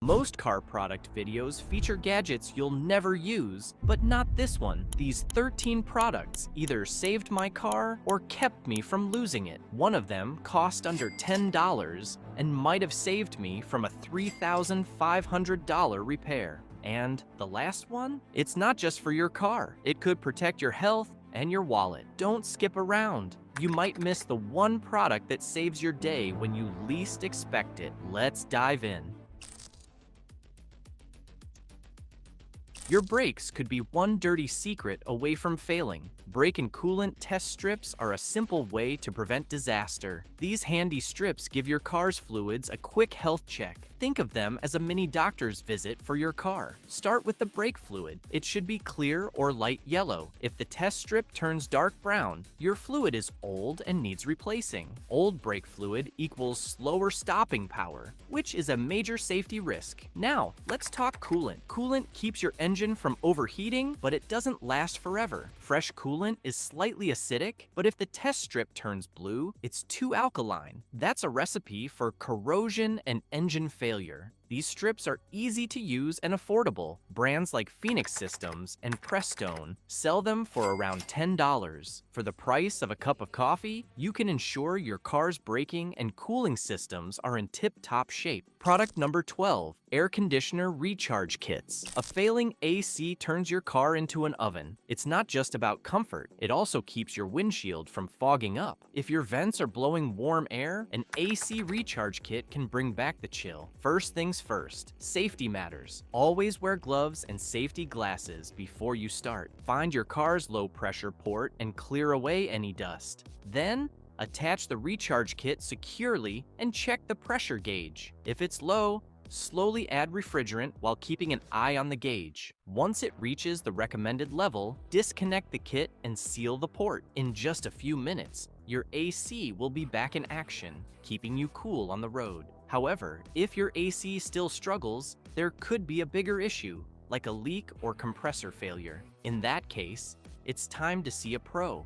Most car product videos feature gadgets you'll never use, but not this one. These 13 products either saved my car or kept me from losing it. One of them cost under $10 and might have saved me from a $3,500 repair. And the last one? It's not just for your car. It could protect your health and your wallet. Don't skip around. You might miss the one product that saves your day when you least expect it. Let's dive in. Your brakes could be one dirty secret away from failing. Brake and coolant test strips are a simple way to prevent disaster. These handy strips give your car's fluids a quick health check. Think of them as a mini doctor's visit for your car. Start with the brake fluid. It should be clear or light yellow. If the test strip turns dark brown, your fluid is old and needs replacing. Old brake fluid equals slower stopping power, which is a major safety risk. Now, let's talk coolant. Coolant keeps your engine from overheating, but it doesn't last forever. Fresh coolant is slightly acidic, but if the test strip turns blue, it's too alkaline. That's a recipe for corrosion and engine failure. These strips are easy to use and affordable. Brands like Phoenix Systems and Prestone sell them for around $10. For the price of a cup of coffee, you can ensure your car's braking and cooling systems are in tip-top shape. Product number 12, air conditioner recharge kits. A failing AC turns your car into an oven. It's not just about comfort, it also keeps your windshield from fogging up. If your vents are blowing warm air, an AC recharge kit can bring back the chill. First things first, safety matters. Always wear gloves and safety glasses before you start. Find your car's low pressure port and clear away any dust. Then, attach the recharge kit securely and check the pressure gauge. If it's low, slowly add refrigerant while keeping an eye on the gauge. Once it reaches the recommended level, disconnect the kit and seal the port. In just a few minutes, your AC will be back in action, keeping you cool on the road. However, if your AC still struggles, there could be a bigger issue, like a leak or compressor failure. In that case, it's time to see a pro.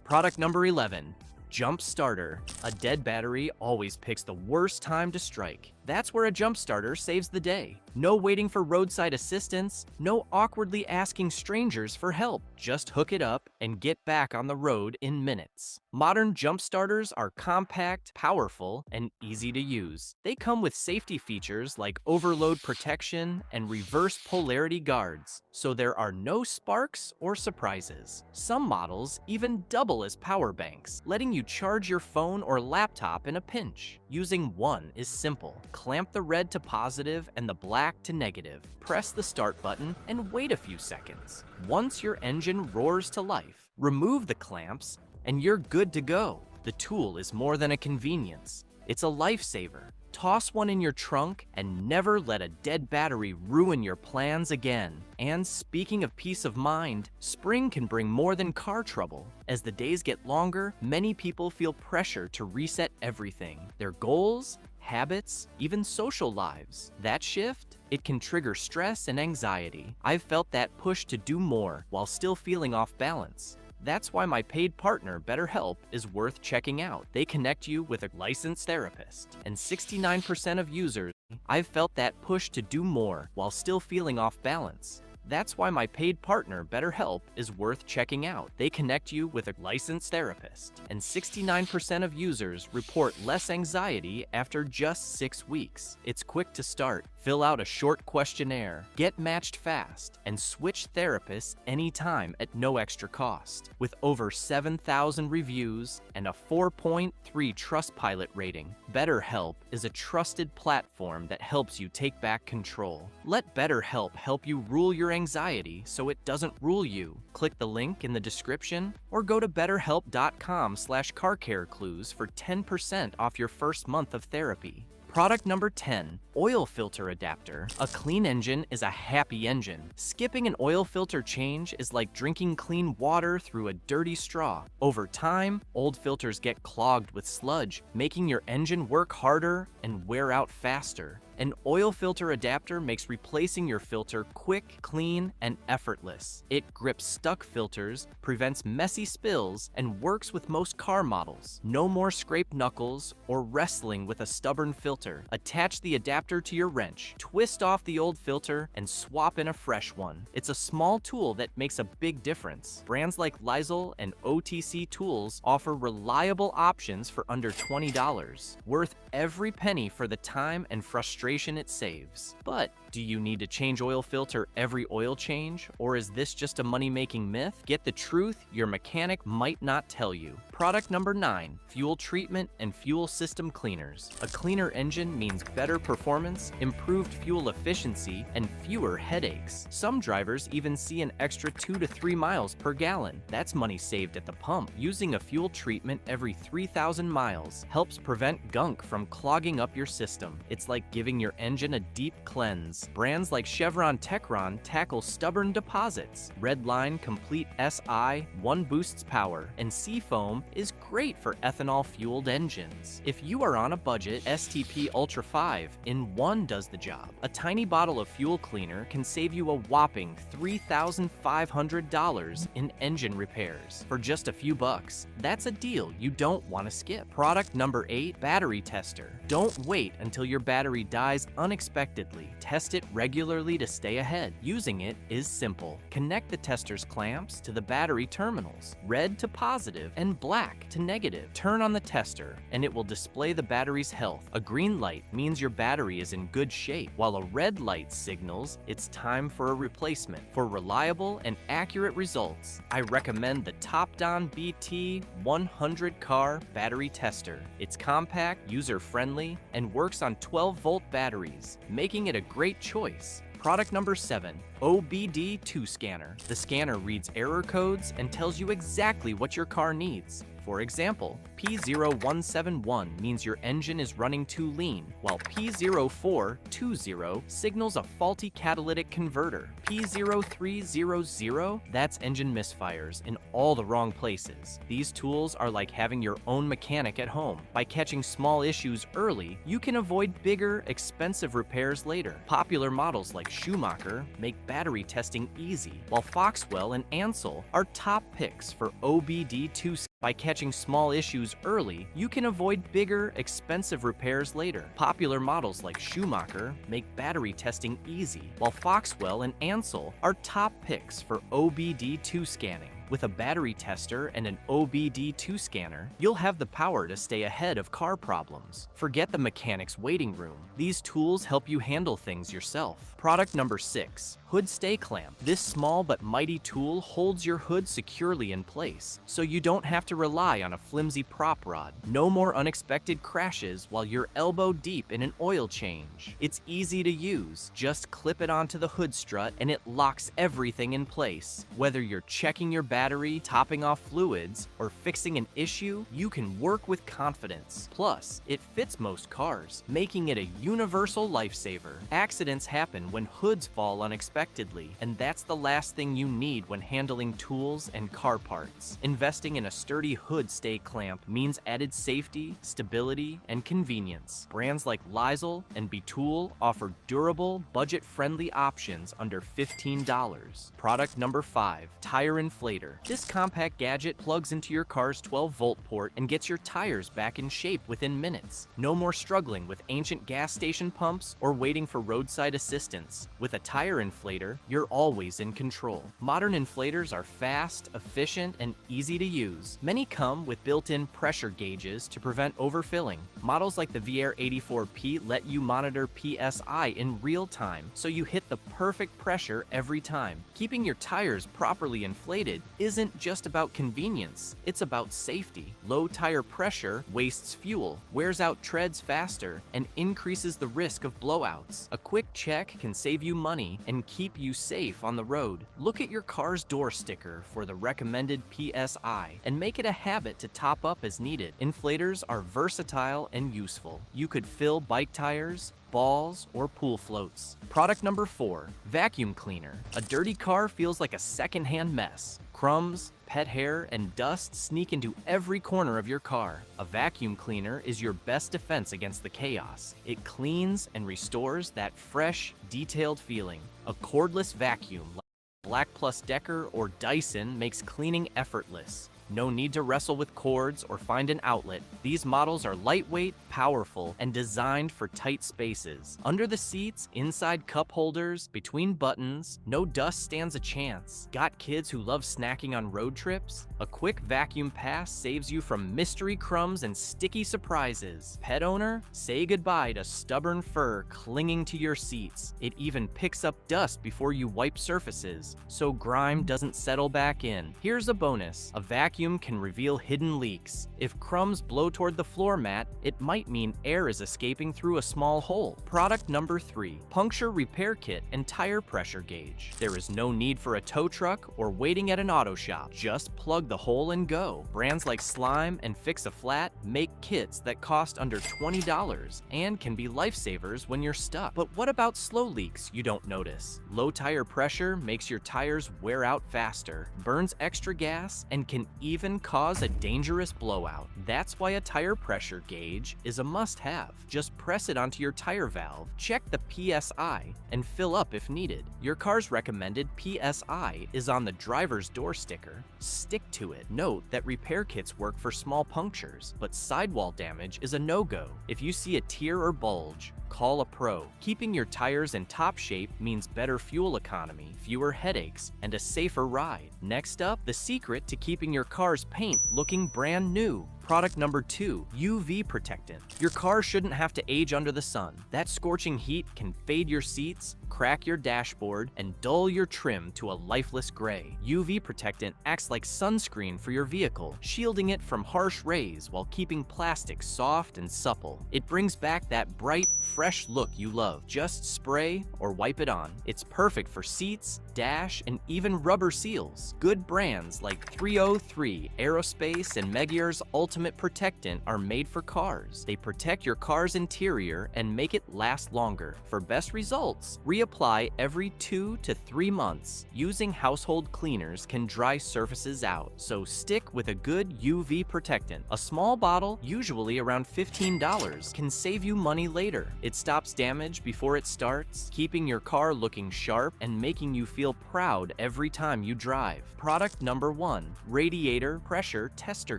Product number 11, jump starter. A dead battery always picks the worst time to strike. That's where a jump starter saves the day. No waiting for roadside assistance, no awkwardly asking strangers for help. Just hook it up and get back on the road in minutes. Modern jump starters are compact, powerful, and easy to use. They come with safety features like overload protection and reverse polarity guards, so there are no sparks or surprises. Some models even double as power banks, letting you charge your phone or laptop in a pinch. Using one is simple. Clamp the red to positive and the black to negative. Press the start button and wait a few seconds. Once your engine roars to life, remove the clamps and you're good to go. The tool is more than a convenience. It's a lifesaver. Toss one in your trunk and never let a dead battery ruin your plans again. And speaking of peace of mind, spring can bring more than car trouble. As the days get longer, many people feel pressure to reset everything. Their goals, habits, even social lives. That shift, it can trigger stress and anxiety. I've felt that push to do more while still feeling off balance. That's why my paid partner, BetterHelp, is worth checking out. They connect you with a licensed therapist, and 69% of users, I've felt that push to do more while still feeling off balance. That's why my paid partner, BetterHelp, is worth checking out. They connect you with a licensed therapist, and 69% of users report less anxiety after just 6 weeks. It's quick to start. Fill out a short questionnaire, get matched fast, and switch therapists anytime at no extra cost. With over 7,000 reviews and a 4.3 Trustpilot rating, BetterHelp is a trusted platform that helps you take back control. Let BetterHelp help you rule your anxiety so it doesn't rule you. Click the link in the description or go to betterhelp.com/carcareclues for 10% off your first month of therapy. Product number 10, oil filter adapter. A clean engine is a happy engine. Skipping an oil filter change is like drinking clean water through a dirty straw. Over time, old filters get clogged with sludge, making your engine work harder and wear out faster. An oil filter adapter makes replacing your filter quick, clean, and effortless. It grips stuck filters, prevents messy spills, and works with most car models. No more scraped knuckles or wrestling with a stubborn filter. Attach the adapter to your wrench, twist off the old filter, and swap in a fresh one. It's a small tool that makes a big difference. Brands like Lysol and OTC Tools offer reliable options for under $20, worth every penny for the time and frustration it saves. But do you need to change oil filter every oil change, or is this just a money-making myth? Get the truth your mechanic might not tell you. Product number 9, fuel treatment and fuel system cleaners. A cleaner engine means better performance, improved fuel efficiency, and fewer headaches. Some drivers even see an extra 2 to 3 miles per gallon. That's money saved at the pump. Using a fuel treatment every 3,000 miles helps prevent gunk from clogging up your system. It's like giving your engine a deep cleanse. Brands like Chevron Techron tackle stubborn deposits. Redline Complete SI 1 boosts power, and Seafoam is great for ethanol-fueled engines. If you are on a budget, STP Ultra 5 in 1 does the job. A tiny bottle of fuel cleaner can save you a whopping $3,500 in engine repairs for just a few bucks. That's a deal you don't want to skip. Product number 8, battery tester. Don't wait until your battery dies unexpectedly. Test it regularly to stay ahead. Using it is simple. Connect the tester's clamps to the battery terminals, red to positive and black to negative. Turn on the tester and it will display the battery's health. A green light means your battery is in good shape, while a red light signals it's time for a replacement. For reliable and accurate results, I recommend the Topdon BT 100 car battery tester. It's compact, user-friendly, and works on 12-volt batteries, making it a great choice. Product number 7, OBD2 scanner. The scanner reads error codes and tells you exactly what your car needs. For example, P0171 means your engine is running too lean, while P0420 signals a faulty catalytic converter. P0300, that's engine misfires in all the wrong places. These tools are like having your own mechanic at home. By catching small issues early, you can avoid bigger, expensive repairs later. Popular models like Schumacher make battery testing easy, while Foxwell and Ansell are top picks for OBD2. By catching small issues early, you can avoid bigger, expensive repairs later. Popular models like Schumacher make battery testing easy, while Foxwell and Ansell are top picks for OBD2 scanning. With a battery tester and an OBD2 scanner, you'll have the power to stay ahead of car problems. Forget the mechanic's waiting room. These tools help you handle things yourself. Product number 6, hood stay clamp. This small but mighty tool holds your hood securely in place, so you don't have to rely on a flimsy prop rod. No more unexpected crashes while you're elbow deep in an oil change. It's easy to use. Just clip it onto the hood strut and it locks everything in place. Whether you're checking your battery, topping off fluids, or fixing an issue, you can work with confidence. Plus, it fits most cars, making it a universal lifesaver. Accidents happen when hoods fall unexpectedly, and that's the last thing you need when handling tools and car parts. Investing in a sturdy hood stay clamp means added safety, stability, and convenience. Brands like Lysol and Betool offer durable, budget-friendly options under $15. Product number 5, tire inflator. This compact gadget plugs into your car's 12-volt port and gets your tires back in shape within minutes. No more struggling with ancient gas station pumps or waiting for roadside assistance. With a tire inflator, you're always in control. Modern inflators are fast, efficient, and easy to use. Many come with built-in pressure gauges to prevent overfilling. Models like the Viair 84P let you monitor PSI in real time, so you hit the perfect pressure every time. Keeping your tires properly inflated isn't just about convenience, it's about safety. Low tire pressure wastes fuel, wears out treads faster, and increases the risk of blowouts. A quick check can save you money and keep you safe on the road. Look at your car's door sticker for the recommended PSI and make it a habit to top up as needed. Inflators are versatile and useful. You could fill bike tires, balls, or pool floats. Product number 4, vacuum cleaner. A dirty car feels like a secondhand mess. Crumbs, pet hair, and dust sneak into every corner of your car. A vacuum cleaner is your best defense against the chaos. It cleans and restores that fresh, detailed feeling. A cordless vacuum like Black Plus Decker or Dyson makes cleaning effortless. No need to wrestle with cords or find an outlet. These models are lightweight, powerful, and designed for tight spaces. Under the seats, inside cup holders, between buttons, no dust stands a chance. Got kids who love snacking on road trips? A quick vacuum pass saves you from mystery crumbs and sticky surprises. Pet owner? Say goodbye to stubborn fur clinging to your seats. It even picks up dust before you wipe surfaces, so grime doesn't settle back in. Here's a bonus. A vacuum can reveal hidden leaks. If crumbs blow toward the floor mat, it might mean air is escaping through a small hole. Product number 3, puncture repair kit and tire pressure gauge. There is no need for a tow truck or waiting at an auto shop. Just plug the hole and go. Brands like Slime and Fix-A-Flat make kits that cost under $20 and can be lifesavers when you're stuck. But what about slow leaks you don't notice? Low tire pressure makes your tires wear out faster, burns extra gas, and can even cause a dangerous blowout. That's why a tire pressure gauge is a must-have. Just press it onto your tire valve, check the PSI, and fill up if needed. Your car's recommended PSI is on the driver's door sticker. Stick to it. Note that repair kits work for small punctures, but sidewall damage is a no-go. If you see a tear or bulge, call a pro. Keeping your tires in top shape means better fuel economy, fewer headaches, and a safer ride. Next up, the secret to keeping your car's paint looking brand new. Product number 2, UV protectant. Your car shouldn't have to age under the sun. That scorching heat can fade your seats, crack your dashboard, and dull your trim to a lifeless gray. UV protectant acts like sunscreen for your vehicle, shielding it from harsh rays while keeping plastic soft and supple. It brings back that bright, fresh look you love. Just spray or wipe it on. It's perfect for seats, dash, and even rubber seals. Good brands like 303, Aerospace, and Meguiar's Ultimate Protectant are made for cars. They protect your car's interior and make it last longer. For best results, reapply every 2 to 3 months. Using household cleaners can dry surfaces out, so stick with a good UV protectant. A small bottle, usually around $15, can save you money later. It stops damage before it starts, keeping your car looking sharp and making you feel proud every time you drive. Product number 1, radiator pressure tester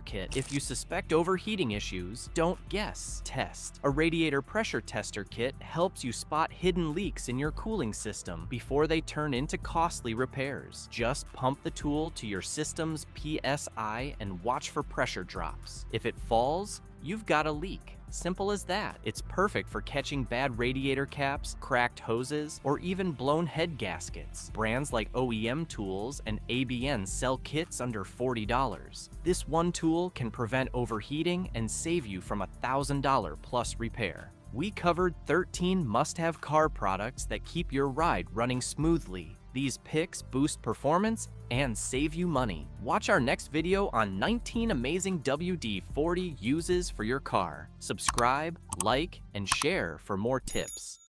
kit. If you suspect overheating issues, don't guess, test. A radiator pressure tester kit helps you spot hidden leaks in your cooling system before they turn into costly repairs. Just pump the tool to your system's PSI and watch for pressure drops. If it falls, you've got a leak. Simple as that. It's perfect for catching bad radiator caps, cracked hoses, or even blown head gaskets. Brands like OEM Tools and ABN sell kits under $40. This one tool can prevent overheating and save you from $1,000 plus repair. We covered 13 must-have car products that keep your ride running smoothly. These picks boost performance and save you money. Watch our next video on 19 amazing WD-40 uses for your car. Subscribe, like, and share for more tips.